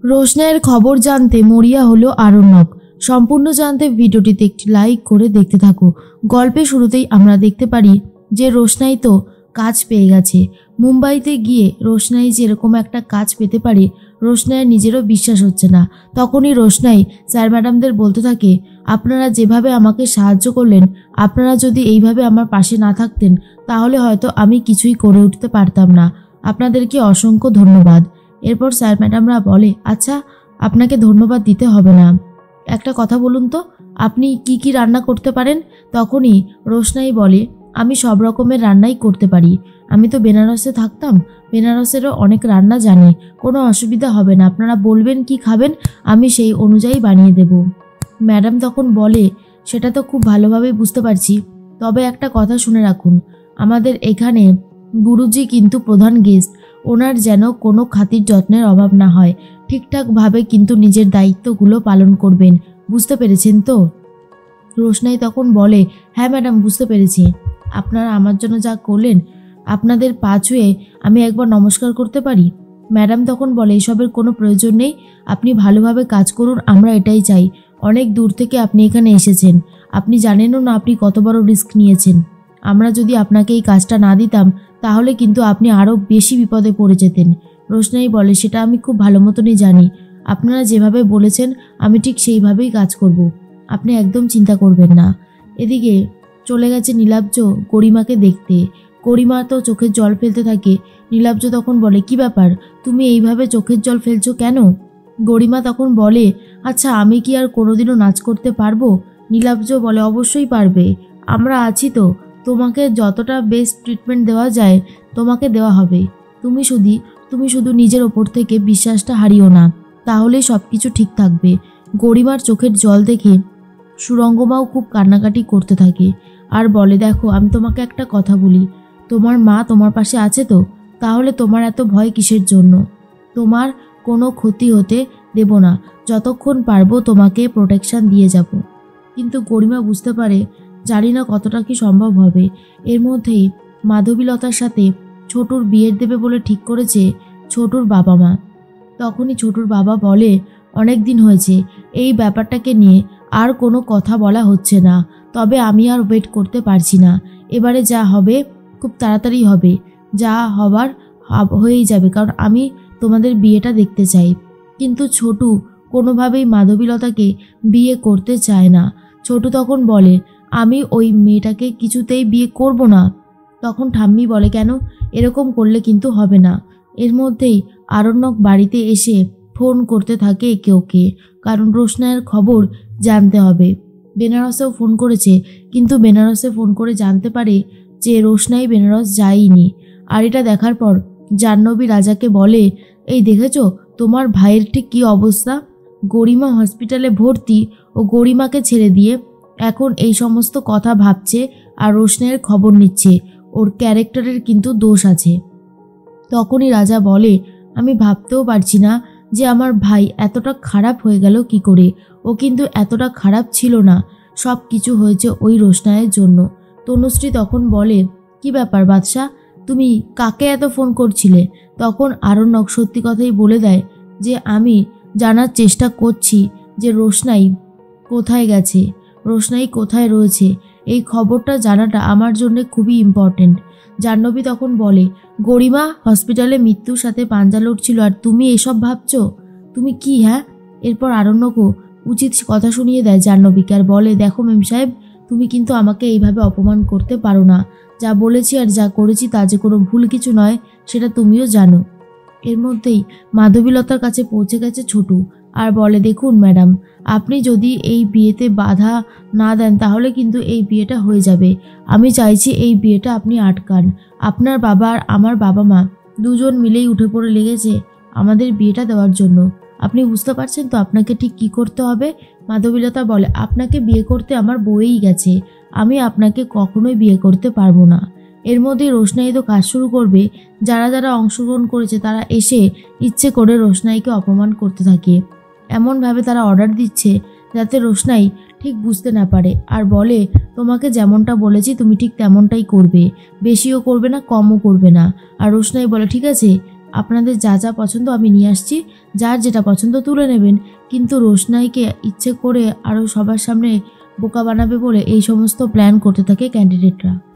রোশনাইয়ের খবর জানতে মরিয়া হলো আরণ্যক। সম্পূর্ণ জানতে ভিডিওটিতে একটি লাইক করে দেখতে থাকো। গল্পের শুরুতেই আমরা দেখতে পারি যে রোশনাই তো কাজ পেয়ে গেছে। মুম্বাইতে গিয়ে রোশনাই যেরকম একটা কাজ পেতে পারে রোশনাইয়ের নিজেরও বিশ্বাস হচ্ছে না। তখনই রোশনাই স্যার ম্যাডামদের বলতে থাকে, আপনারা যেভাবে আমাকে সাহায্য করলেন, আপনারা যদি এইভাবে আমার পাশে না থাকতেন তাহলে হয়তো আমি কিছুই করে উঠতে পারতাম না। আপনাদেরকে অসংখ্য ধন্যবাদ। এরপর স্যার ম্যাডামরা বলে, আচ্ছা আপনাকে ধন্যবাদ দিতে হবে না, একটা কথা বলুন তো আপনি কি কি রান্না করতে পারেন? তখনই রোশনাই বলে, আমি সব রকমের রান্নাই করতে পারি। আমি তো বেনারসে থাকতাম, বেনারসেরও অনেক রান্না জানি, কোনো অসুবিধা হবে না। আপনারা বলবেন কি খাবেন, আমি সেই অনুযায়ী বানিয়ে দেব। ম্যাডাম তখন বলে, সেটা তো খুব ভালোভাবেই বুঝতে পারছি, তবে একটা কথা শুনে রাখুন, আমাদের এখানে গুরুজি কিন্তু প্রধান গেস্ট, ওনার যেন কোনো খাতির যত্নের অভাব না হয়। ঠিকঠাকভাবে কিন্তু নিজের দায়িত্বগুলো পালন করবেন, বুঝতে পেরেছেন তো? রোশনাই তখন বলে, হ্যাঁ ম্যাডাম বুঝতে পেরেছি। আপনারা আমার জন্য যা করলেন, আপনাদের পা ছুঁয়ে আমি একবার নমস্কার করতে পারি? ম্যাডাম তখন বলে, এসবের কোনো প্রয়োজন নেই, আপনি ভালোভাবে কাজ করুন, আমরা এটাই চাই। অনেক দূর থেকে আপনি এখানে এসেছেন, আপনি জানেনও না আপনি কত বড় রিস্ক নিয়েছেন। আমরা যদি আপনাকে এই কাজটা না দিতাম তাহলে কিন্তু আপনি আরও বেশি বিপদে পড়ে যেতেন। রোশনাই বলে, সেটা আমি খুব ভালো মতনই জানি, আপনারা যেভাবে বলেছেন আমি ঠিক সেইভাবেই কাজ করব, আপনি একদম চিন্তা করবেন না। এদিকে চলে গেছে নীলাব্জ গরিমাকে দেখতে। গরিমা তো চোখের জল ফেলতে থাকে। নীলাব্জ তখন বলে, কি ব্যাপার, তুমি এইভাবে চোখের জল ফেলছো কেন? গরিমা তখন বলে, আচ্ছা আমি কি আর কোনোদিনও নাচ করতে পারবো? নীলাব্জ বলে, অবশ্যই পারবে, আমরা আছি তো, তোমাকে যতটা বেস্ট ট্রিটমেন্ট দেওয়া যায় তোমাকে দেওয়া হবে। তুমি শুধু নিজের ওপর থেকে বিশ্বাসটা হারিও না, তাহলেই সব কিছু ঠিক থাকবে। গরিমার চোখের জল দেখে সুরঙ্গমাও খুব কান্নাকাটি করতে থাকে আর বলে, দেখো আমি তোমাকে একটা কথা বলি, তোমার মা তোমার পাশে আছে তো, তাহলে তোমার এত ভয় কিসের জন্য? তোমার কোনো ক্ষতি হতে দেব না, যতক্ষণ পারবো তোমাকে প্রোটেকশন দিয়ে যাব। কিন্তু গরিমা বুঝতে পারে, জানি না কতটা কি সম্ভব হবে। এর মধ্যেই মাধবীলতার সাথে ছোটুর বিয়ের দেবে বলে ঠিক করেছে ছোটুর বাবা মা। তখনই ছোটুর বাবা বলে, অনেক দিন হয়েছে এই ব্যাপারটাকে নিয়ে আর কোনো কথা বলা হচ্ছে না, তবে আমি আর ওয়েট করতে পারছি না, এবারে যা হবে খুব তাড়াতাড়ি হবে, যা হবার হয়েই যাবে, কারণ আমি তোমাদের বিয়েটা দেখতে চাই। কিন্তু ছোটু কোনোভাবেই মাধবীলতাকে বিয়ে করতে চায় না। ছোটু তখন বলে, আমি ওই মেয়েটাকে কিছুতেই বিয়ে করব না। তখন ঠাম্মি বলে, কেন, এরকম করলে কিন্তু হবে না। এর মধ্যেই আরণ্যক বাড়িতে এসে ফোন করতে থাকে একে ওকে, কারণ রোশনাইয়ের খবর জানতে হবে। বেনারসেও ফোন করেছে, কিন্তু বেনারসে ফোন করে জানতে পারে যে রোশনাই বেনারস যায়নি। আর এটা দেখার পর জাহ্নবী রাজাকে বলে, এই দেখেছো তোমার ভাইয়ের ঠিক কী অবস্থা, গরিমা হসপিটালে ভর্তি, ও গরিমাকে ছেড়ে দিয়ে এখন এই সমস্ত কথা ভাবছে আর রোশনাইয়ের খবর নিচ্ছে, ওর ক্যারেক্টারের কিন্তু দোষ আছে। তখনই রাজা বলে, আমি ভাবতেও পারছি না যে আমার ভাই এতটা খারাপ হয়ে গেল কি করে, ও কিন্তু এতটা খারাপ ছিল না, সব কিছু হয়েছে ওই রোশনাইয়ের জন্য। তনুশ্রী তখন বলে, কি ব্যাপার বাদশা, তুমি কাকে এত ফোন করছিলে? তখন আরণ্যক সত্যি কথাই বলে দেয় যে আমি জানার চেষ্টা করছি যে রোশনাই কোথায় গেছে, রোশনাই কোথায় রয়েছে, এই খবরটা জানাটা আমার জন্য খুবই ইম্পর্টেন্ট। জাহ্নবী তখন বলে, গরিমা হসপিটালে মৃত্যুর সাথে পাঞ্জা লড়ছিল আর তুমি এসব ভাবছো, তুমি কি? হ্যাঁ। এরপর আরণ্যকও উচিত কথা শুনিয়ে দেয় জাহ্নবীকে আর বলে, দেখো মেম সাহেব, তুমি কিন্তু আমাকে এইভাবে অপমান করতে পারো না, যা বলেছি আর যা করেছি তা যে কোনো ভুল কিছু নয় সেটা তুমিও জানো। এর মধ্যেই মাধবীলতার কাছে পৌঁছে গেছে ছোটু আর বলে, দেখুন ম্যাডাম, আপনি যদি এই বিয়েতে বাধা না দেন তাহলে কিন্তু এই বিয়েটা হয়ে যাবে। আমি চাইছি এই বিয়েটা আপনি আটকান। আপনার বাবা আর আমার বাবা মা দুজন মিলেই উঠে পড়ে লেগেছে আমাদের বিয়েটা দেওয়ার জন্য। আপনি বুঝতে পারছেন তো আপনাকে ঠিক কী করতে হবে? মাধবীলতা বলে, আপনাকে বিয়ে করতে আমার বয়েই গেছে, আমি আপনাকে কখনোই বিয়ে করতে পারবো না। এর মধ্যে রোশনাই তো কাজ শুরু করবে। যারা যারা অংশগ্রহণ করেছে তারা এসে ইচ্ছে করে রোশনাইকে অপমান করতে থাকে, এমনভাবে তারা অর্ডার দিচ্ছে যাতে রোশনাই ঠিক বুঝতে না পারে, আর বলে, তোমাকে যেমনটা বলেছি তুমি ঠিক তেমনটাই করবে, বেশিও করবে না কমও করবে না। আর রোশনাই বলে, ঠিক আছে, আপনাদের যা যা পছন্দ আমি নিয়ে আসছি, যার যেটা পছন্দ তুলে নেবেন। কিন্তু রোশনাইকে ইচ্ছে করে আরও সবার সামনে বোকা বানাবে বলে এই সমস্ত প্ল্যান করতে থাকে ক্যান্ডিডেটরা।